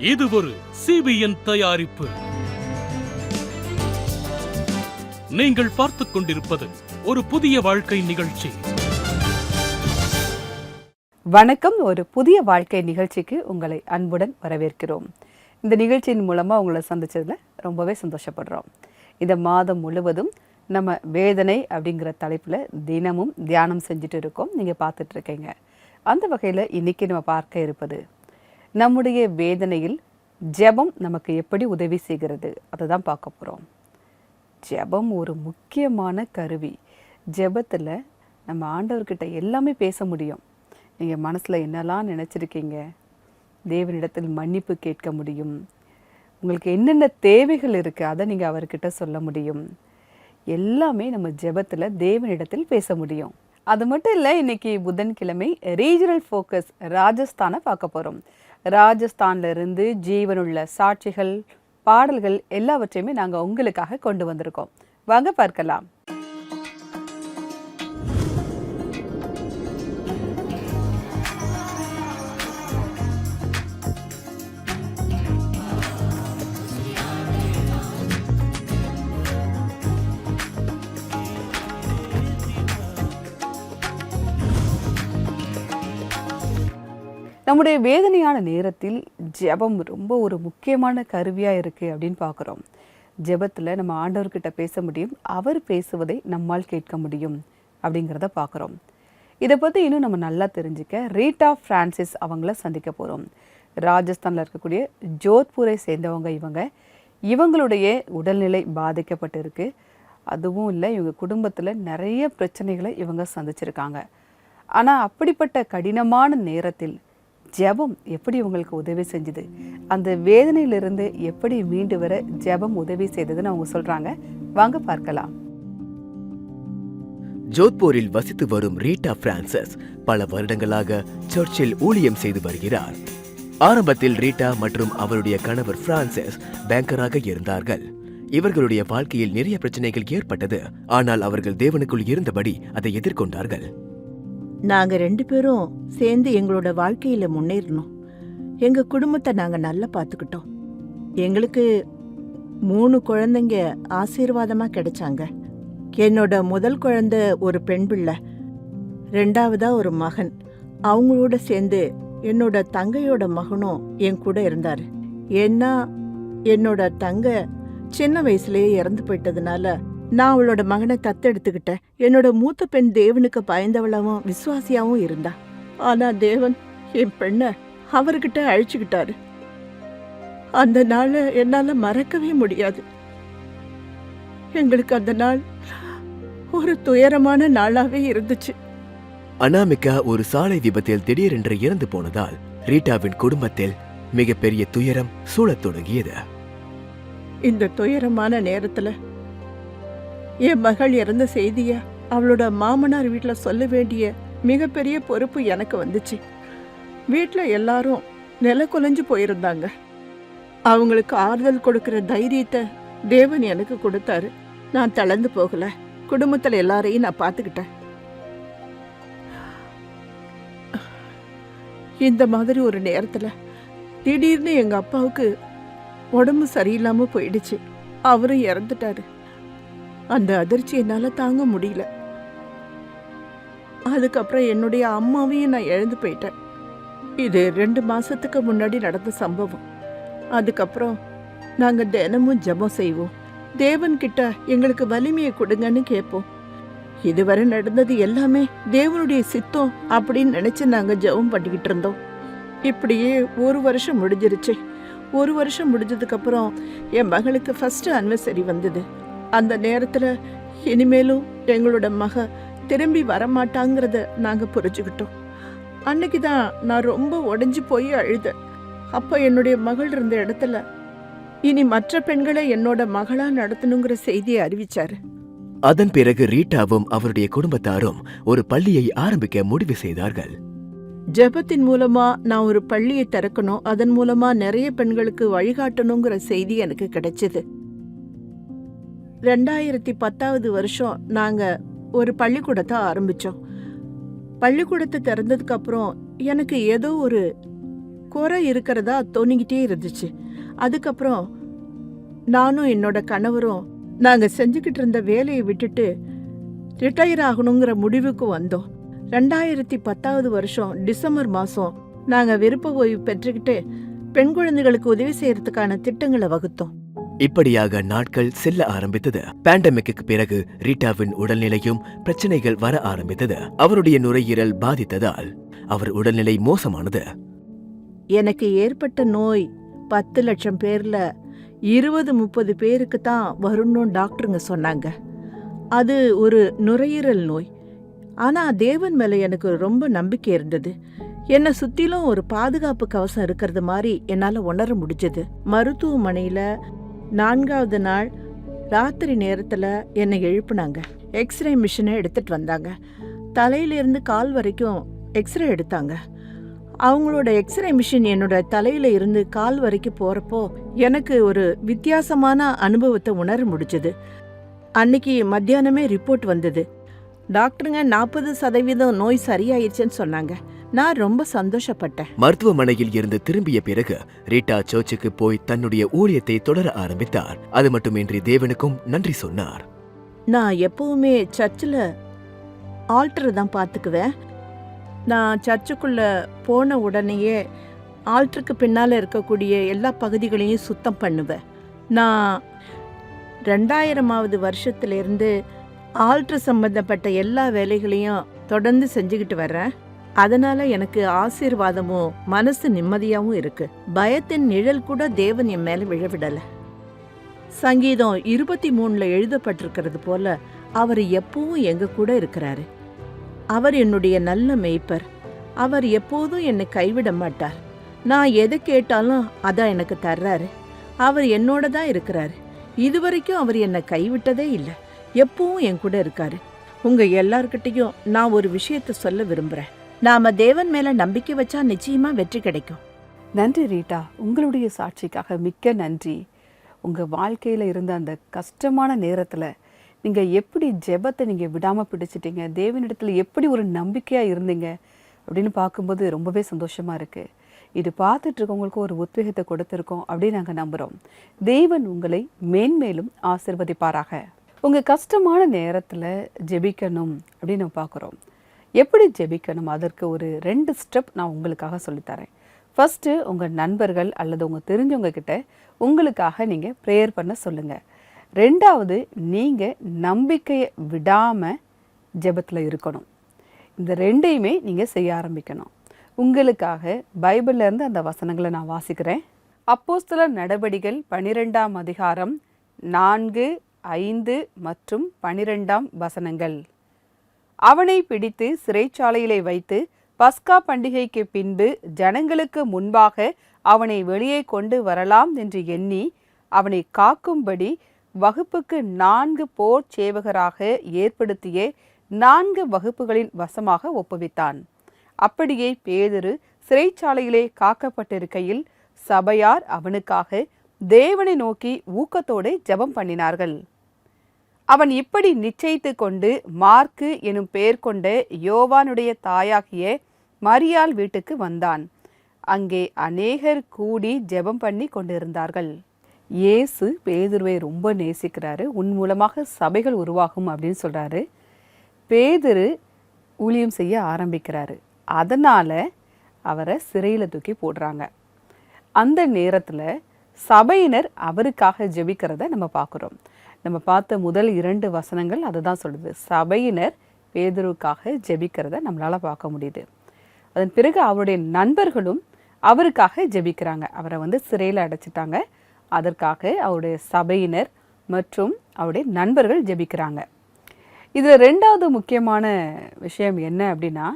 இது ஒரு CBN தயாரிப்பு. நீங்கள் பார்த்துக் கொண்டிருப்பது ஒரு புதிய வாழ்க்கை நிகழ்ச்சி. வணக்கம். ஒரு புதிய வாழ்க்கை நிகழ்ச்சிக்கு உங்களை அன்புடன் வரவேற்கிறோம். இந்த நிகழ்ச்சியின் மூலமாக உங்களை சந்திச்சதில் ரொம்பவே சந்தோஷப்படுறோம். இந்த மாதம் முழுவதும் நம்ம வேதனை அப்படிங்கிற தலைப்பில் தினமும் தியானம் செஞ்சுட்டு இருக்கோம். நீங்கள் பார்த்துட்ருக்கீங்க. அந்த வகையில் இன்றைக்கி நம்ம பார்க்க இருப்பது நம்முடைய வேதனையில் ஜெபம் நமக்கு எப்படி உதவி செய்கிறது, அதை தான் பார்க்க போகிறோம். ஜெபம் ஒரு முக்கியமான கருவி. ஜெபத்தில் நம்ம ஆண்டவர்கிட்ட எல்லாமே பேச முடியும். நீங்கள் மனசில் என்னெல்லாம் நினச்சிருக்கீங்க, தேவனிடத்தில் மன்னிப்பு கேட்க முடியும். உங்களுக்கு என்னென்ன தேவைகள் இருக்குது அதை நீங்கள் அவர்கிட்ட சொல்ல முடியும். எல்லாமே நம்ம ஜெபத்தில் தேவனிடத்தில் பேச முடியும். அது மட்டும் இல்லை, இன்றைக்கி புதன்கிழமை ரீஜனல் ஃபோக்கஸ் ராஜஸ்தானை பார்க்க போகிறோம். ராஜஸ்தான்ல இருந்து ஜீவனுள்ள சாட்சிகள், பாடல்கள் எல்லாவற்றையுமே நாங்கள் உங்களுக்காக கொண்டு வந்திருக்கோம். வாங்க பார்க்கலாம். நம்முடைய வேதனையான நேரத்தில் ஜெபம் ரொம்ப ஒரு முக்கியமான கருவியாக இருக்குது அப்படின்னு பார்க்குறோம். ஜெபத்தில் நம்ம ஆண்டவர்கிட்ட பேச முடியும், அவர் பேசுவதை நம்மால் கேட்க முடியும் அப்படிங்கிறத பார்க்குறோம். இதை பற்றி இன்னும் நம்ம நல்லா தெரிஞ்சுக்க ரீட்டா ஃப்ரான்சிஸ் அவங்கள சந்திக்க போகிறோம். ராஜஸ்தானில் இருக்கக்கூடிய ஜோத்பூரை சேர்ந்தவங்க. இவங்களுடைய உடல்நிலை பாதிக்கப்பட்டிருக்கு. அதுவும் இல்லை, இவங்க குடும்பத்தில் நிறைய பிரச்சனைகளை இவங்க சந்திச்சிருக்காங்க. ஆனால் அப்படிப்பட்ட கடினமான நேரத்தில் ஜெபம் எப்படி உங்களுக்கு உதவி செஞ்சுது, அந்த வேதனையிலிருந்து எப்படி மீண்டு வர ஜெபம் உதவி செய்ததுன்னு அவங்க சொல்றாங்க. வாங்க பார்க்கலாம். ஜோத்பூரில் வசித்து வரும் ரீட்டா பிரான்சிஸ் பல வருடங்களாக சர்ச்சில் ஊழியம் செய்து வருகிறார். ஆரம்பத்தில் ரீட்டா மற்றும் அவருடைய கணவர் பிரான்சிஸ் பேங்கராக இருந்தார்கள். இவர்களுடைய வாழ்க்கையில் நிறைய பிரச்சனைகள் ஏற்பட்டது. ஆனால் அவர்கள் தேவனுக்குள் இருந்தபடி அதை எதிர்கொண்டார்கள். நாங்க 2 பேரும் சேர்ந்து எங்களோட வாழ்க்கையில முன்னேறணும். எங்க குடும்பத்தை நாங்க நல்லா பார்த்துக்கிட்டோம். எங்களுக்கு 3 குழந்தைங்க ஆசீர்வாதமா கிடைச்சாங்க. என்னோட முதல் குழந்தை ஒரு பெண் பிள்ளை, 2ஆவதா ஒரு மகன். அவங்களோட சேர்ந்து என்னோட தங்கையோட மகனும் என் கூட இருந்தாரு. ஏன்னா என்னோட தங்க சின்ன வயசுலயே இறந்து போயிட்டதுனால நான் அவளோட மகனை தத்தெடுத்துக்கிட்டேன். என்னோட மூத்த பெண் தேவனுக்கு பயந்தவளாவும் விசுவாசியாவும் இருந்தா. ஆனா தேவன் என் பெண்ணை அவர்கிட்ட அழிச்சுக்கிட்டாரு. அந்த நாளை என்னால மறக்கவே முடியாது. எங்களுக்கு அந்த நாள் ஒரு துயரமான நாளாவே இருந்துச்சு. அனாமிகா ஒரு சாலை விபத்தில் திடீரென்று இறந்து போனதால் ரீட்டாவின் குடும்பத்தில் மிகப்பெரிய துயரம் சூழத் தொடங்கியது. இந்த துயரமான நேரத்துல என் மகள் இறந்த செய்திய அவளோட மாமனார் வீட்டில் சொல்ல வேண்டிய மிகப்பெரிய பொறுப்பு எனக்கு வந்துச்சு. வீட்டில் எல்லாரும் நில குலைஞ்சு போயிருந்தாங்க. அவங்களுக்கு ஆறுதல் கொடுக்கிற தைரியத்தை தேவன் எனக்கு கொடுத்தாரு. நான் தளர்ந்து போகல. குடும்பத்தில் எல்லாரையும் நான் பார்த்துக்கிட்டேன். இந்த மாதிரி ஒரு நேரத்தில் திடீர்னு எங்க அப்பாவுக்கு உடம்பு சரியில்லாம போயிடுச்சு. அவரும் இறந்துட்டாரு. அந்த அதிர்ச்சி என்னால தாங்க முடியல. அதுக்கப்புறம் என்னுடைய அம்மாவையும் நான் இழந்து போயிட்டேன். இது 2 மாசத்துக்கு முன்னாடி நடந்த சம்பவம். அதுக்கப்புறம் நாங்க தினமும் ஜெபம் செய்வோம். தேவன் கிட்ட எங்களுக்கு வலிமையை கொடுங்கன்னு கேட்போம். இதுவரை நடந்தது எல்லாமே தேவனுடைய சித்தம் அப்படின்னு நினைச்சு நாங்க ஜெபம் பண்ணிக்கிட்டு இருந்தோம். இப்படியே 1 வருஷம் முடிஞ்சிருச்சு. 1 வருஷம் முடிஞ்சதுக்கு அப்புறம் என் மகளுக்கு ஃபர்ஸ்ட் அனிவர்சரி வந்தது. அந்த நேரத்தில் இனிமேலும் எங்களோட மக திரும்பி வரமாட்டாங்கிறத நாங்கள் புரிஞ்சுக்கிட்டோம். அன்னைக்கு தான் நான் ரொம்ப உடைஞ்சு போய் அழுதேன். அப்போ என்னுடைய மகள் இருந்த இடத்துல இனி மற்ற பெண்களை என்னோட மகளா நடத்தணுங்கிற செய்தியை அறிவிச்சாரு. அதன் பிறகு ரீட்டாவும் அவருடைய குடும்பத்தாரும் ஒரு பள்ளியை ஆரம்பிக்க முடிவு செய்தார்கள். ஜெபத்தின் மூலமா நான் ஒரு பள்ளியை திறக்கணும், அதன் மூலமா நிறைய பெண்களுக்கு வழிகாட்டணுங்கிற செய்தி எனக்கு கிடைச்சது. 2010 வருஷம் நாங்க ஒரு பள்ளிக்கூடத்தை ஆரம்பிச்சோம். பள்ளிக்கூடத்தை திறந்ததுக்கு அப்புறம் எனக்கு ஏதோ ஒரு குறை இருக்கிறதா தோணிக்கிட்டே இருந்துச்சு. அதுக்கப்புறம் நானும் என்னோட கணவரும் நாங்கள் செஞ்சுக்கிட்டு இருந்த வேலையை விட்டுட்டு ரிட்டையர் ஆகணுங்கிற முடிவுக்கு வந்தோம். 2010 வருஷம் டிசம்பர் மாதம் நாங்கள் விருப்ப ஓய்வு பெற்றுக்கிட்டு பெண் குழந்தைகளுக்கு உதவி செய்யறதுக்கான திட்டங்களை வகுத்தோம். இப்படியாக நாட்கள் செல்ல ஆரம்பித்தது. பேண்டமிக்கு பிறகு ரீட்டாவின் உடல்நிலையும் பிரச்சனைகள் வர ஆரம்பித்தது. அவருடைய நுரையீரல் பாதித்ததால் அவர் உடல்நிலை மோசமானது. எனக்கு ஏற்பட்ட நோய் 10 லட்சம் பேர்ல 20-30 பேருக்கு தான் வரும்னு டாக்டருங்க சொன்னாங்க. அது ஒரு நுரையீரல் நோய். ஆனால் தேவன் மேலே எனக்கு ரொம்ப நம்பிக்கை இருந்தது. என்னை சுற்றிலும் ஒரு பாதுகாப்பு கவசம் இருக்கிறது மாதிரி என்னால் உணர முடிஞ்சது. மருத்துவமனையில் 4வது நாள் ராத்திரி நேரத்தில் என்னை எழுப்புனாங்க. எக்ஸ்ரே மிஷினை எடுத்துகிட்டு வந்தாங்க. தலையிலேருந்து கால் வரைக்கும் எக்ஸ்ரே எடுத்தாங்க. அவங்களோட எக்ஸ்ரே மிஷின் என்னோட தலையில இருந்து கால் வரைக்கும் போகிறப்போ எனக்கு ஒரு வித்தியாசமான அனுபவத்தை உணர முடிஞ்சது. அன்னைக்கு மத்தியானமே ரிப்போர்ட் வந்தது. டாக்டருங்க 40% நோய் சரியாயிருச்சுன்னு சொன்னாங்க. நான் ரொம்ப சந்தோஷப்பட்டேன். மருத்துவமனையில் இருந்து திரும்பிய பிறகு ரீட்டா சர்ச்சுக்கு போய் தன்னுடைய ஊழியத்தை தொடர ஆரம்பித்தார். அது மட்டுமின்றி தேவனுக்கும் நன்றி சொன்னார். நான் எப்பவுமே சர்ச்சில் ஆல்டர் தான் பார்த்துக்குவேன். நான் சர்ச்சுக்குள்ள போன உடனேயே ஆல்டருக்கு பின்னால் இருக்கக்கூடிய எல்லா பகுதிகளையும் சுத்தம் பண்ணுவேன். நான் 2000வது வருஷத்துலேருந்து ஆல்டர் சம்பந்தப்பட்ட எல்லா வேலைகளையும் தொடர்ந்து செஞ்சுக்கிட்டு வர்றேன். அதனால எனக்கு ஆசீர்வாதமும் மனசு நிம்மதியாகவும் இருக்கு. பயத்தின் நிழல் கூட தேவன் என் மேல விழவிடலை. சங்கீதம் 23 எழுதப்பட்டிருக்கிறது போல அவர் எப்பவும் எங்க கூட இருக்கிறாரு. அவர் என்னுடைய நல்ல மேய்ப்பர். அவர் எப்போதும் என்னை கைவிட மாட்டார். நான் எதை கேட்டாலும் அதான் எனக்கு தர்றாரு. அவர் என்னோட தான் இருக்கிறாரு. இதுவரைக்கும் அவர் என்னை கைவிட்டதே இல்லை. எப்பவும் என் கூட இருக்காரு. உங்க எல்லார்கிட்டையும் நான் ஒரு விஷயத்த சொல்ல விரும்புறேன். நாம தேவன் மேல நம்பிக்கை வச்சா நிச்சயமா வெற்றி கிடைக்கும். நன்றி ரீட்டா, உங்களுடைய சாட்சிக்காக மிக்க நன்றி. உங்கள் வாழ்க்கையில் இருந்த அந்த கஷ்டமான நேரத்தில் நீங்கள் எப்படி ஜெபத்தை நீங்கள் விடாமல் பிடிச்சிட்டீங்க, தேவனிடத்தில் எப்படி ஒரு நம்பிக்கையாக இருந்தீங்க அப்படின்னு பார்க்கும்போது ரொம்பவே சந்தோஷமாக இருக்குது. இது பார்த்துட்ருக்கவங்களுக்கு ஒரு உத்வேகத்தை கொடுத்துருக்கோம் அப்படின்னு நாங்கள் நம்புகிறோம். தேவன் உங்களை மேன்மேலும் ஆசிர்வதிப்பாராக. உங்கள் கஷ்டமான நேரத்தில் ஜெபிக்கணும் அப்படின்னு நம்ம பார்க்குறோம். எப்படி ஜெபிக்கணும், அதற்கு ஒரு 2 ஸ்டெப் நான் உங்களுக்காக சொல்லித்தரேன். ஃபஸ்ட்டு உங்கள் நண்பர்கள் அல்லது உங்கள் தெரிஞ்சவங்க கிட்ட உங்களுக்காக நீங்கள் ப்ரேயர் பண்ண சொல்லுங்கள். 2வது, நீங்கள் நம்பிக்கையை விடாமல் ஜெபத்தில் இருக்கணும். இந்த 2யுமே நீங்கள் செய்ய ஆரம்பிக்கணும். உங்களுக்காக பைபிள்லேருந்து அந்த வசனங்களை நான் வாசிக்கிறேன். அப்போஸ்தலர் நடபடிகள் 12ஆம் அதிகாரம் 4, 5 மற்றும் 12ஆம் வசனங்கள். அவனை பிடித்து சிறைச்சாலையிலே வைத்து பஸ்கா பண்டிகைக்கு பின்பு ஜனங்களுக்கு முன்பாக அவனை வெளியே கொண்டு வரலாம் என்று எண்ணி அவனை காக்கும்படி வகுப்புக்கு 4 போர் சேவகராக ஏற்படுத்திய 4 வகுப்புகளின் வசமாக ஒப்புவித்தான். அப்படியே பேதுரு சிறைச்சாலையிலே காக்கப்பட்டிருக்கையில் சபையார் அவனுக்காக தேவனை நோக்கி ஊக்கத்தோடு ஜெபம் பண்ணினார்கள். அவன் இப்படி நிச்சயித்து கொண்டு மார்க்கு எனும் பெயர் கொண்ட யோவானுடைய தாயாகிய மரியாள் வீட்டுக்கு வந்தான். அங்கே அநேகர் கூடி ஜெபம் பண்ணி கொண்டிருந்தார்கள். இயேசு பேதுருவை ரொம்ப நேசிக்கிறாரு. உன் மூலமாக சபைகள் உருவாகும் அப்படின்னு சொல்கிறாரு. பேதுரு ஊழியம் செய்ய ஆரம்பிக்கிறாரு. அதனால் அவரை சிறையில் தூக்கி போடுறாங்க. அந்த நேரத்தில் சபையினர் அவருக்காக ஜெபிக்கிறத நம்ம பார்க்குறோம். நம்ம பார்த்த முதல் 2 வசனங்கள் அதை தான் சொல்லுது. சபையினர் பேதுருவுக்காக ஜெபிக்கிறத நம்மளால் பார்க்க முடியுது. அதன் பிறகு அவருடைய நண்பர்களும் அவருக்காக ஜெபிக்கிறாங்க. அவரை சிறையில் அடைச்சிட்டாங்க. அதற்காக அவருடைய சபையினர் மற்றும் அவருடைய நண்பர்கள் ஜெபிக்கிறாங்க. இதில் 2வது முக்கியமான விஷயம் என்ன அப்படின்னா,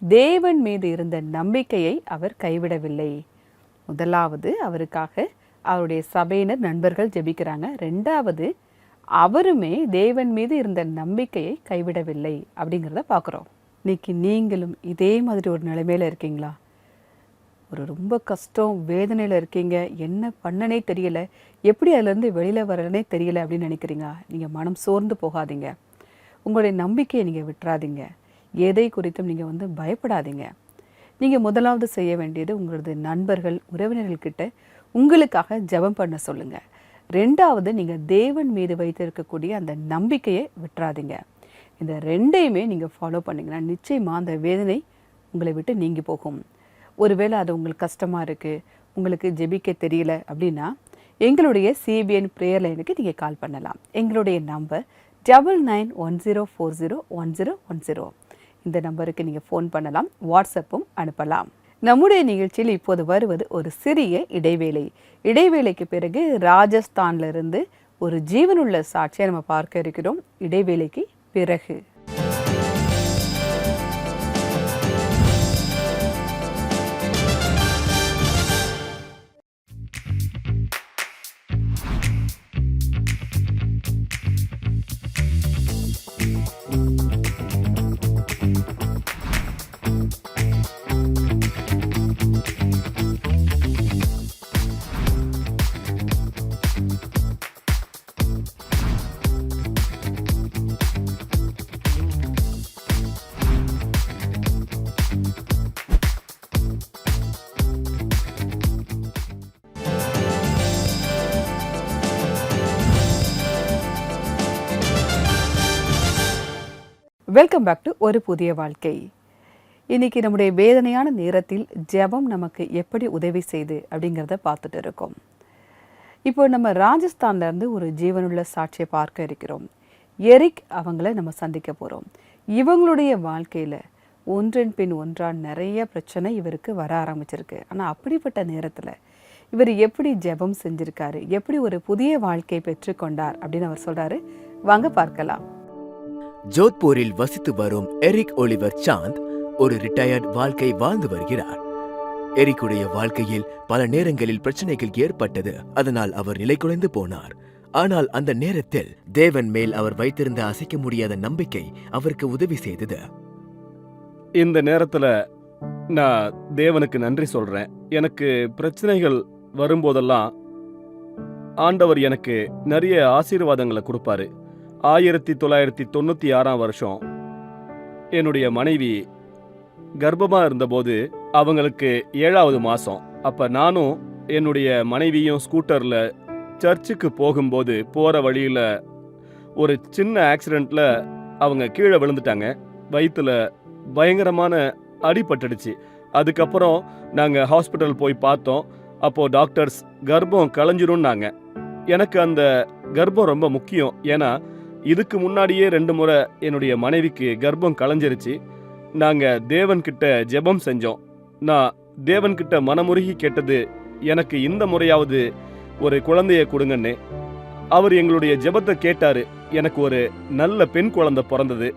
தேவன் மீது இருந்த நம்பிக்கையை அவர் கைவிடவில்லை. முதலாவது, அவருக்காக அவருடைய சபையினர் நண்பர்கள் ஜெபிக்கிறாங்க. 2வது, அவருமே தேவன் மீது இருந்த நம்பிக்கையை கைவிடவில்லை அப்படிங்கிறத பார்க்குறோம். இன்னைக்கு நீங்களும் இதே மாதிரி ஒரு நிலைமையில் இருக்கீங்களா? ஒரு ரொம்ப கஷ்டம், வேதனையில் இருக்கீங்க, என்ன பண்ணனே தெரியல, எப்படி அதுலேருந்து வெளியில் வரனே தெரியல அப்படின்னு நினைக்கிறீங்க. நீங்கள் மனம் சோர்ந்து போகாதீங்க. உங்களுடைய நம்பிக்கையை நீங்கள் விட்டுறாதீங்க. எதை குறித்தும் நீங்கள் பயப்படாதீங்க. நீங்கள் முதலாவது செய்ய வேண்டியது உங்களது நண்பர்கள், உறவினர்கள்கிட்ட உங்களுக்காக ஜெபம் பண்ண சொல்லுங்கள். ரெண்டாவது, நீங்கள் தேவன் மீது வைத்திருக்கக்கூடிய அந்த நம்பிக்கையை விட்டுறாதீங்க. இந்த ரெண்டையுமே நீங்கள் ஃபாலோ பண்ணிங்கன்னா நிச்சயமாக அந்த வேதனை உங்களை விட்டு நீங்கி போகும். ஒருவேளை அது உங்களுக்கு கஷ்டமாக இருக்குது, உங்களுக்கு ஜெபிக்க தெரியல அப்படின்னா எங்களுடைய சிபிஎன் ப்ரேயர் லைனுக்கு நீங்கள் கால் பண்ணலாம். எங்களுடைய நம்பர் 9910401010. இந்த நம்பருக்கு நீங்கள் ஃபோன் பண்ணலாம், வாட்ஸ்அப்பும் அனுப்பலாம். நம்முடைய நிகழ்ச்சியில் இப்போது வருவது ஒரு சிறிய இடைவேளை. இடைவேளைக்கு பிறகு ராஜஸ்தான்லேருந்து ஒரு ஜீவனுள்ள சாட்சியை நம்ம பார்க்க இருக்கிறோம். இடைவேளைக்கு பிறகு வெல்கம் பேக் டு ஒரு புதிய வாழ்க்கை. இன்னைக்கு நம்முடைய வேதனையான நேரத்தில் ஜெபம் நமக்கு எப்படி உதவி செய்யுது அப்படிங்கிறத பார்த்துட்டு இருக்கோம். இப்போ நம்ம ராஜஸ்தான்லேருந்து ஒரு ஜீவனுள்ள சாட்சியை பார்க்க இருக்கிறோம். எரிக் அவங்கள நம்ம சந்திக்க போகிறோம். இவங்களுடைய வாழ்க்கையில் ஒன்றன் பின் ஒன்றான் நிறைய பிரச்சனை இவருக்கு வர ஆரம்பிச்சிருக்கு. ஆனால் அப்படிப்பட்ட நேரத்தில் இவர் எப்படி ஜெபம் செஞ்சிருக்காரு, எப்படி ஒரு புதிய வாழ்க்கை பெற்றுக்கொண்டார் அப்படின்னு அவர் சொல்கிறாரு. வாங்க பார்க்கலாம். ஜோத்பூரில் வசித்து வரும் எரிக் ஒலிவர் சாந்த் ஒரு ரிட்டையர்ட் வாழ்க்கை வாழ்ந்து வருகிறார். எரிக்குடைய வாழ்க்கையில் பல நேரங்களில் பிரச்சனைகள் ஏற்பட்டது. அதனால் அவர் நிலை குலைந்து போனார். ஆனால் அந்த நேரத்தில் தேவன் மேல் அவர் வைத்திருந்த அசைக்க முடியாத நம்பிக்கை அவருக்கு உதவி செய்தது. இந்த நேரத்துல நான் தேவனுக்கு நன்றி சொல்றேன். எனக்கு பிரச்சனைகள் வரும்போதெல்லாம் ஆண்டவர் எனக்கு நிறைய ஆசீர்வாதங்களை கொடுப்பாரு. 1996 வருஷம் என்னுடைய மனைவி கர்ப்பமா இருந்தபோது அவங்களுக்கு 7வது மாசம். அப்ப நானும் என்னுடைய மனைவியும் ஸ்கூட்டர்ல சர்ச்சுக்கு போகும்போது போற வழியில ஒரு சின்ன ஆக்சிடென்ட்ல அவங்க கீழே விழுந்துட்டாங்க. வயிற்றுல பயங்கரமான அடிபட்டுடுச்சு. அதுக்கப்புறம் நாங்கள் ஹாஸ்பிட்டல் போய் பார்த்தோம். அப்போது டாக்டர்ஸ் கர்ப்பம் கலைஞ்சிரும்னாங்க. எனக்கு அந்த கர்ப்பம் ரொம்ப முக்கியம். ஏன்னா இதுக்கு முன்னாடியே 2 முறை என்னுடைய மனைவிக்கு கர்ப்பம் கலைஞ்சிருச்சு. நாங்கள் தேவன்கிட்ட ஜெபம் செஞ்சோம். நான் தேவன்கிட்ட மனமுருகி கேட்டது, எனக்கு இந்த முறையாவது ஒரு குழந்தைய கொடுங்கன்னு. அவர் எங்களுடைய ஜெபத்தை கேட்டாரு. எனக்கு ஒரு நல்ல பெண் குழந்தை பிறந்தது.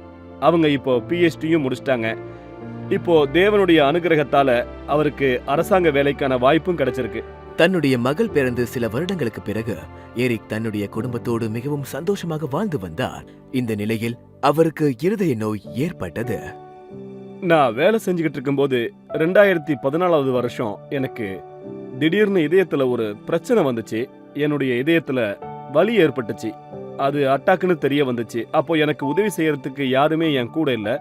அவங்க இப்போ PhDயும் முடிச்சிட்டாங்க. இப்போ தேவனுடைய அனுகிரகத்தால அவருக்கு அரசாங்க வேலைக்கான வாய்ப்பும் கிடைச்சிருக்கு. தன்னுடைய மகள் பிறந்து சில வருடங்களுக்கு பிறகு எரிக் தன்னுடைய குடும்பத்தோடு மிகவும் சந்தோஷமாக வாழ்ந்து வந்தார். இந்த நிலையில் அவருக்கு இருதய நோய் ஏற்பட்டது. நான் வேலை செஞ்சுக்கிட்டு இருக்கும்போது 2014 வருஷம் எனக்கு திடீர்னு இதயத்துல ஒரு பிரச்சனை வந்துச்சு. என்னுடைய இதயத்துல வலி ஏற்பட்டுச்சு. அது அட்டாக்குன்னு தெரிய வந்துச்சு. அப்போ எனக்கு உதவி செய்யறதுக்கு யாருமே என் கூட இல்லை.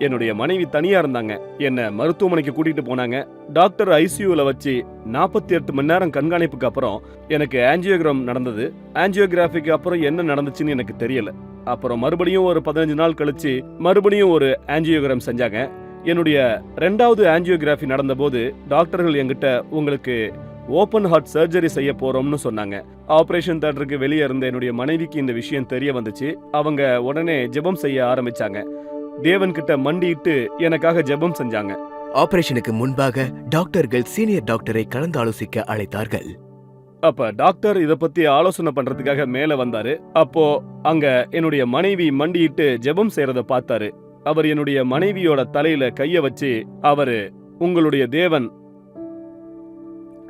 என்னுடைய மனைவி தனியா இருந்தாங்க. என்னை மருத்துவமனைக்கு கூட்டிட்டு போனாங்க. டாக்டர் ICUல வச்சு 48 மணி நேரம் கண்காணிப்புக்கு அப்புறம் எனக்கு ஆஞ்சியோகிராம் நடந்தது. ஆஞ்சியோகிராஃபிக்கு அப்புறம் என்ன நடந்துச்சுன்னு எனக்கு தெரியல. அப்புறம் மறுபடியும் ஒரு 15 நாள் கழிச்சு மறுபடியும் ஒரு ஆஞ்சியோகிராம் செஞ்சாங்க. என்னுடைய 2வது ஆஞ்சியோகிராஃபி நடந்தபோது டாக்டர்கள் என்கிட்ட உங்களுக்கு ஓப்பன் ஹார்ட் சர்ஜரி செய்ய போறோம்னு சொன்னாங்க. ஆபரேஷன் தியேட்டருக்கு வெளியே இருந்த என்னுடைய மனைவிக்கு இந்த விஷயம் தெரிய வந்துச்சு. அவங்க உடனே ஜெபம் செய்ய ஆரம்பிச்சாங்க. தேவன்கிட்ட மண்டிட்டு எனக்காக ஜெபம் செஞ்சாங்க. ஆபரேஷனுக்கு முன்பாக டாக்டர்கள் சீனியர் டாக்டரை கலந்து ஆலோசிக்க அழைத்தார்கள். அப்ப டாக்டர் இத பத்தி ஆலோசனை பண்றதுக்காக மேல வந்தாரு. அப்போ அங்க என்னுடைய மனைவி மண்டிட்டு ஜெபம் செய்யறத பார்த்தாரு. அவர் என்னுடைய மனைவியோட தலையில கைய வச்சு, அவரு உங்களுடைய தேவன்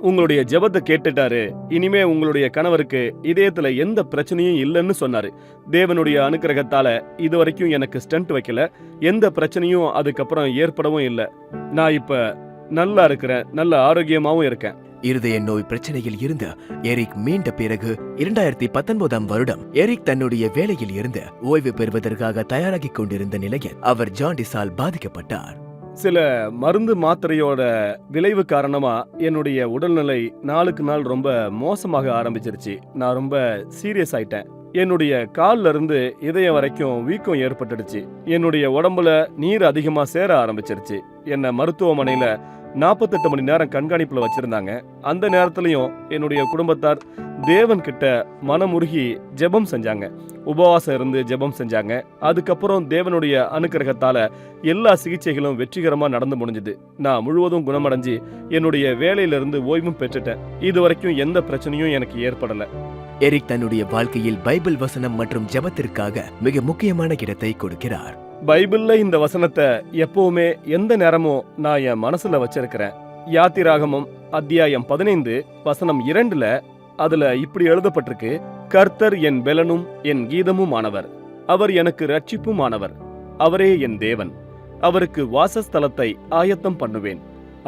உங்களுடைய ஜெபத்தை கேட்டுட்டாரு. இனிமே உங்களுடைய கணவருக்கு இதயத்துல எந்த பிரச்சனையும் இல்லைன்னு சொன்னாரு. தேவனுடைய அனுக்கிரகத்தால இதுவரைக்கும் எனக்கு ஸ்டண்ட் வைக்கல. எந்த பிரச்சனையும் அதுக்கப்புறம் ஏற்படவும் இல்லை. நான் இப்ப நல்லா இருக்கிறேன், நல்ல ஆரோக்கியமாவும் இருக்கேன். இருதய நோய் பிரச்சனையில் இருந்த எரிக் மீண்ட பிறகு 2019 வருடம் எரிக் தன்னுடைய வேலையில் இருந்து ஓய்வு பெறுவதற்காக தயாராகிக் கொண்டிருந்த நிலையில் அவர் ஜாண்டிஸால் பாதிக்கப்பட்டார். சில மருந்து மாத்திரையோட விளைவு காரணமா என்னுடைய உடல்நிலை நாளுக்கு நாள் ரொம்ப மோசமாக ஆரம்பிச்சிருச்சு. நான் ரொம்ப சீரியஸ் ஆயிட்டேன். என்னுடைய கால்ல இருந்து இதயம் வரைக்கும் வீக்கம் ஏற்பட்டுடுச்சு. என்னுடைய உடம்புல நீர் அதிகமா சேர ஆரம்பிச்சிருச்சு. என்ன மருத்துவமனையில 48 மணி நேரம் கண்காணிப்புல வச்சிருந்தாங்க. அந்த நேரத்திலையும் என்னுடைய குடும்பத்தார் தேவன் கிட்ட மனமுருகி ஜெபம் செஞ்சாங்க, உபவாசம் இருந்து ஜெபம் செஞ்சாங்க. அதுக்கப்புறம் தேவனுடைய அனுக்கிரகத்தால எல்லா சிகிச்சைகளும் வெற்றிகரமா நடந்து முடிஞ்சது. நான் முழுவதும் குணமடைஞ்சு என்னுடைய வேலையிலிருந்து ஓய்வும் பெற்றுட்டேன். இது வரைக்கும் எந்த பிரச்சனையும் எனக்கு ஏற்படல. எரிக் தன்னுடைய வாழ்க்கையில் பைபிள் வசனம் மற்றும் ஜெபத்திற்காக மிக முக்கியமான இடத்தை கொடுக்கிறார். பைபிள்ல இந்த வசனத்தை எப்பவுமே எந்த நேரமும் நான் என் மனசுல வச்சிருக்கிறேன். யாத்திராகமம் அத்தியாயம் 15 வசனம் 2ல அதுல இப்படி எழுதப்பட்டிருக்கு, கர்த்தர் என் பெலனும் என் கீதமும் ஆனவர், அவர் எனக்கு ரட்சிப்பும் ஆனவர், அவரே என் தேவன், அவருக்கு வாசஸ்தலத்தை ஆயத்தம் பண்ணுவேன்,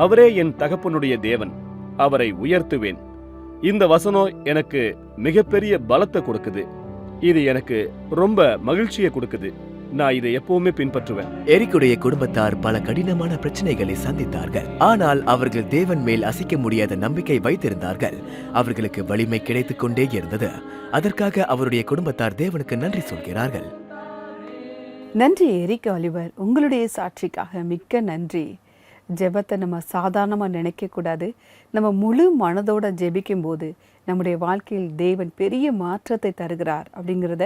அவரே என் தகப்பனுடைய தேவன், அவரை உயர்த்துவேன். இந்த வசனம் எனக்கு மிகப்பெரிய பலத்தை கொடுக்குது. இது எனக்கு ரொம்ப மகிழ்ச்சியை கொடுக்குது. நான் இதை எப்பவுமே பின்பற்றுவேன். எரிக்குடைய குடும்பத்தார் பல கடினமான பிரச்சனைகளை சந்தித்தார்கள். ஆனால் அவர்கள் தேவன் மேல் அசைக்க முடியாத நம்பிக்கை வைத்திருந்தார்கள். அவர்களுக்கு வலிமை கிடைத்துக் கொண்டே இருந்தது. அதற்காக அவருடைய குடும்பத்தார் தேவனுக்கு நன்றி சொல்கிறார்கள். நன்றி எரிக் ஆலிவர், உங்களுடைய சாட்சிக்காக மிக்க நன்றி. ஜெபத்தை நம்ம சாதாரணமாக நினைக்கக்கூடாது. நம்ம முழு மனதோட ஜெபிக்கும் போது நம்முடைய வாழ்க்கையில் தேவன் பெரிய மாற்றத்தை தருகிறார் அப்படிங்கிறத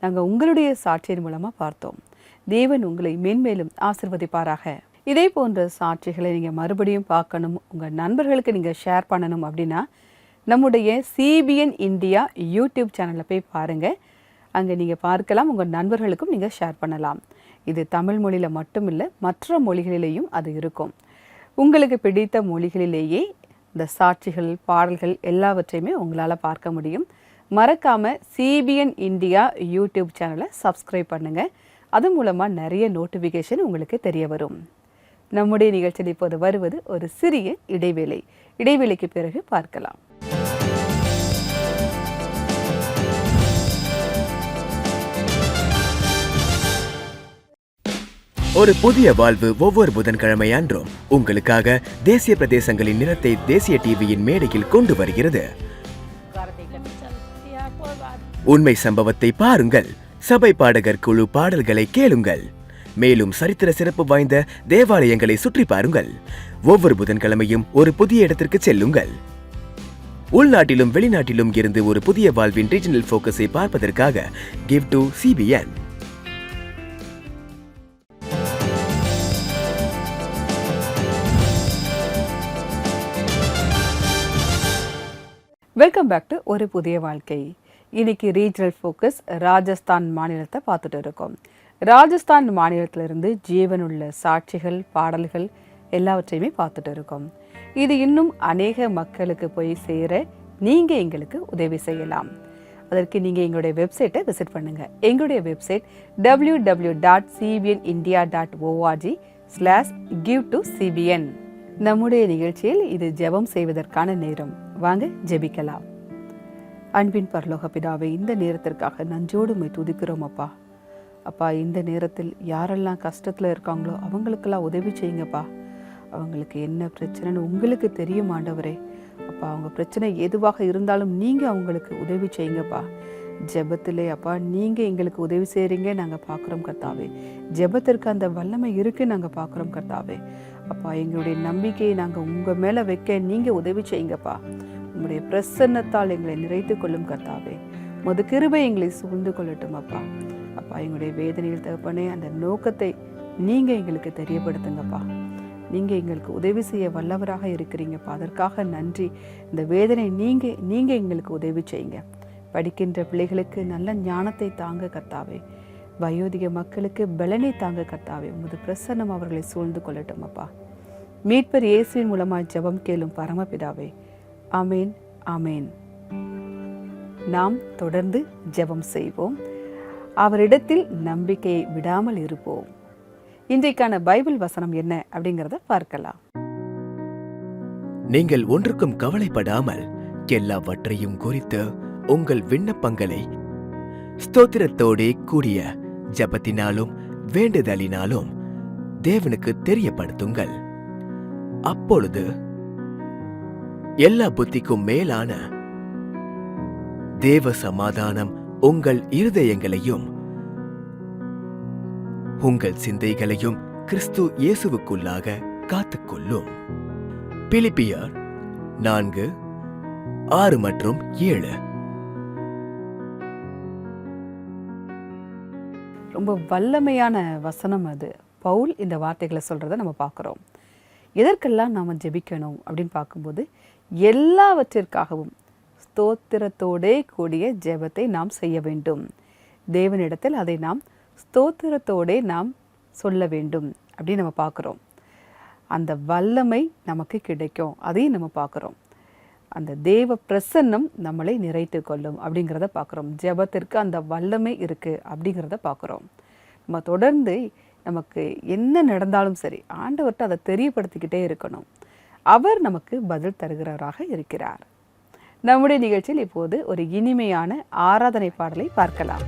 நாங்கள் உங்களுடைய சாட்சியின் மூலமாக பார்த்தோம். தேவன் உங்களை மென்மேலும் ஆசிர்வதிப்பாராக. இதே போன்ற சாட்சிகளை நீங்கள் மறுபடியும் பார்க்கணும், உங்கள் நண்பர்களுக்கு நீங்கள் ஷேர் பண்ணணும் அப்படின்னா நம்முடைய CBN இந்தியா யூடியூப் சேனலில் போய் பாருங்கள். அங்கே நீங்கள் பார்க்கலாம், உங்கள் நண்பர்களுக்கும் நீங்கள் ஷேர் பண்ணலாம். இது தமிழ் மொழியில் மட்டும் இல்லை, மற்ற மொழிகளிலேயும் அது இருக்கும். உங்களுக்கு பிடித்த மொழிகளிலேயே இந்த சாட்சிகள், பாடல்கள் எல்லாவற்றையுமே உங்களால் பார்க்க முடியும். மறக்காமல் CBN இந்தியா யூடியூப் சேனலை சப்ஸ்கிரைப் பண்ணுங்கள். அது மூலமாக நிறைய நோட்டிஃபிகேஷன் உங்களுக்கு தெரிய வரும். நம்முடைய நிகழ்ச்சியில் இப்போது வருவது ஒரு சிறிய இடைவேளை. இடைவேளைக்கு பிறகு பார்க்கலாம். ஒரு புதிய வாழ்வு ஒவ்வொரு புதன்கிழமை அன்றும் உங்களுக்காக தேசிய பிரதேசங்களின் நிறத்தை தேசிய டிவியின் மேடையில் கொண்டு வருகிறது. உண்மை சம்பவத்தை பாருங்கள், சபை பாடகர் குழு பாடல்களை கேளுங்கள், மேலும் சரித்திர சிறப்பு வாய்ந்த தேவாலயங்களை சுற்றி பாருங்கள். ஒவ்வொரு புதன்கிழமையும் ஒரு புதிய இடத்திற்கு செல்லுங்கள். உள்நாட்டிலும் வெளிநாட்டிலும் இருந்து ஒரு புதிய வாழ்வின் ரீஜனல் போக்கஸை பார்ப்பதற்காக give to CBN. Welcome back to ஒரு புதிய வாழ்க்கை. இன்னைக்கு ரீஜனல் ஃபோக்கஸ் ராஜஸ்தான் மாநிலத்தை பார்த்துட்டு இருக்கோம். ராஜஸ்தான் மாநிலத்திலிருந்து ஜீவனுள்ள சாட்சிகள், பாடல்கள் எல்லாவற்றையுமே பார்த்துட்டு இருக்கோம். இது இன்னும் அநேக மக்களுக்கு போய் சேர நீங்கள் எங்களுக்கு உதவி செய்யலாம். அதற்கு நீங்கள் எங்களுடைய வெப்சைட்டை விசிட் பண்ணுங்கள். எங்களுடைய வெப்சைட் www.cbnindia.org/give-to-cbn. நம்முடைய நிகழ்ச்சியில் இது ஜெபம் செய்வதற்கான நேரம். வாங்க ஜெபிக்கலாம். அன்பின் பரலோக பிதாவே, இந்த நேரத்திற்காக நன்றோடு உம்மை துதிக்கிறோம் அப்பா. அப்பா, இந்த நேரத்தில் யாரெல்லாம் கஷ்டத்தில் இருக்காங்களோ அவங்களுக்கெல்லாம் உதவி செய்யுங்கப்பா. அவங்களுக்கு என்ன பிரச்சனைன்னு உங்களுக்கு தெரியும் ஆண்டவரே. அப்பா, அவங்க பிரச்சனை எதுவாக இருந்தாலும் நீங்கள் அவங்களுக்கு உதவி செய்யுங்கப்பா. ஜெபத்திலே அப்பா நீங்கள் எங்களுக்கு உதவி செய்கிறீங்க நாங்கள் பார்க்குறோம் கர்த்தாவே. ஜெபத்திற்கு அந்த வல்லமை இருக்குது நாங்கள் பார்க்குறோம் கர்த்தாவே. அப்பா, எங்களுடைய நம்பிக்கையை நாங்கள் உங்கள் மேலே வைக்க நீங்கள் உதவி செய்யுங்கப்பா. உங்களுடைய பிரசன்னத்தால் எங்களை நிறைத்து கொள்ளும் கர்த்தாவே. உமது கிருபை எங்களை சூழ்ந்து கொள்ளட்டும் அப்பா. அப்பா, எங்களுடைய வேதனையில் தகப்பனே அந்த நோக்கத்தை நீங்கள் எங்களுக்கு தெரியப்படுத்துங்கப்பா. நீங்கள் எங்களுக்கு உதவி செய்ய வல்லவராக இருக்கிறீங்கப்பா. அதற்காக நன்றி. இந்த வேதனை நீங்கள் எங்களுக்கு உதவி செய்யுங்க. படிக்கின்ற பிள்ளைகளுக்கு நல்ல ஞானத்தை தாங்க கர்த்தாவே. வயோதிக மக்களுக்கு பலனை தாங்க கர்த்தாவே. உமது பிரசன்னம் அவர்களை சூழ்ந்து கொள்ளட்டும் அப்பா. மீட்பர் இயேசுவின் மூலமாய் ஜெபம் கேளும் பரமபிதாவே. ஆமேன், ஆமேன். நாம் தொடர்ந்து ஜெபம் செய்வோம். அவரிடத்தில் நம்பிக்கையை விடாமல் இருப்போம். இன்றைக்கான பைபிள் வசனம் என்ன அப்படிங்கிறத பார்க்கலாம். நீங்கள் ஒன்றுக்கும் கவலைப்படாமல் எல்லாவற்றையும் குறித்து உங்கள் விண்ணப்பங்களை ஸ்தோத்திரத்தோடே கூடிய ஜெபத்தினாலும் வேண்டுதலினாலும் தேவனுக்கு தெரியப்படுத்துங்கள். அப்பொழுது எல்லா புத்திக்கும் மேலான தேவ சமாதானம் உங்கள் இருதயங்களையும் உங்கள் சிந்தைகளையும் கிறிஸ்து இயேசுவுக்குள்ளாக காத்துக்கொள்ளும். பிலிப்பியர் 4:6 மற்றும் 7. ரொம்ப வல்லமையான வசனம் அது. பவுல் இந்த வார்த்தைகளை சொல்கிறத நம்ம பார்க்குறோம். எதற்கெல்லாம் நாம் ஜெபிக்கணும் அப்படின்னு பார்க்கும்போது, எல்லாவற்றிற்காகவும் ஸ்தோத்திரத்தோடே கூடிய ஜெபத்தை நாம் செய்ய வேண்டும். தேவனிடத்தில் அதை நாம் ஸ்தோத்திரத்தோடே நாம் சொல்ல வேண்டும் அப்படின்னு நம்ம பார்க்குறோம். அந்த வல்லமை நமக்கு கிடைக்கும், அதையும் நம்ம பார்க்குறோம். அந்த தேவ பிரசன்னம் நம்மளை நிறைத்து கொள்ளும் அப்படிங்கிறத பார்க்குறோம். ஜெபத்திற்கு அந்த வல்லமை இருக்குது அப்படிங்கிறத பார்க்குறோம். நம்ம தொடர்ந்து நமக்கு என்ன நடந்தாலும் சரி, ஆண்டவர்கிட்ட அதை தெரியப்படுத்திக்கிட்டே இருக்கணும். அவர் நமக்கு பதில் தருகிறவராக இருக்கிறார். நம்முடைய நிகழ்ச்சியில் இப்போது ஒரு இனிமையான ஆராதனை பாடலை பார்க்கலாம்.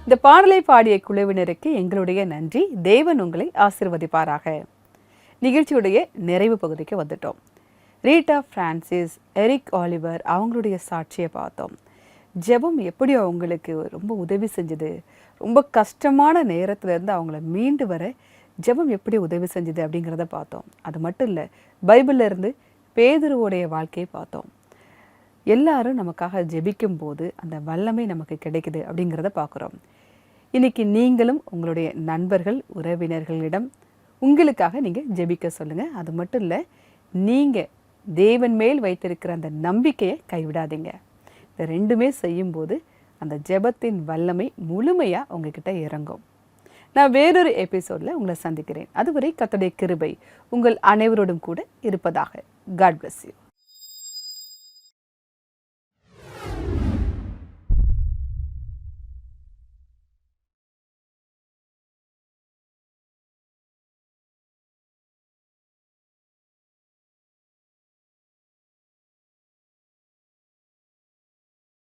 இந்த பாடலை பாடிய குழுவினருக்கு எங்களுடைய நன்றி. தேவன் உங்களை ஆசீர்வதிப்பாராக. நிகழ்ச்சியுடைய நிறைவு பகுதிக்கு வந்துட்டோம். ரீட்டா பிரான்சிஸ், எரிக் ஆலிவர் அவங்களுடைய சாட்சியை பார்த்தோம். ஜெபம் எப்படி அவங்களுக்கு ரொம்ப உதவி செஞ்சது, ரொம்ப கஷ்டமான நேரத்துலேருந்து அவங்கள மீண்டு வர ஜெபம் எப்படி உதவி செஞ்சது அப்படிங்கிறத பார்த்தோம். அது மட்டும் இல்லை, பைபிளில் இருந்து பேதுருவோடைய வாழ்க்கையை பார்த்தோம். எல்லாரும் நமக்காக ஜெபிக்கும் போது அந்த வல்லமை நமக்கு கிடைக்குது அப்படிங்கிறத பார்க்குறோம். இன்றைக்கி நீங்களும் உங்களுடைய நண்பர்கள், உறவினர்களிடம் உங்களுக்காக நீங்கள் ஜெபிக்க சொல்லுங்கள். அது மட்டும் இல்லை, நீங்கள் தேவன் மேல் வைத்திருக்கிற அந்த நம்பிக்கையை கைவிடாதீங்க. இந்த ரெண்டுமே செய்யும்போது அந்த ஜெபத்தின் வல்லமை முழுமையாக உங்ககிட்ட இறங்கும். நான் வேறொரு எபிசோடில் உங்களை சந்திக்கிறேன். அதுவரை கர்த்தருடைய கிருபை உங்கள் அனைவரோடும் கூட இருப்பதாக. God bless you.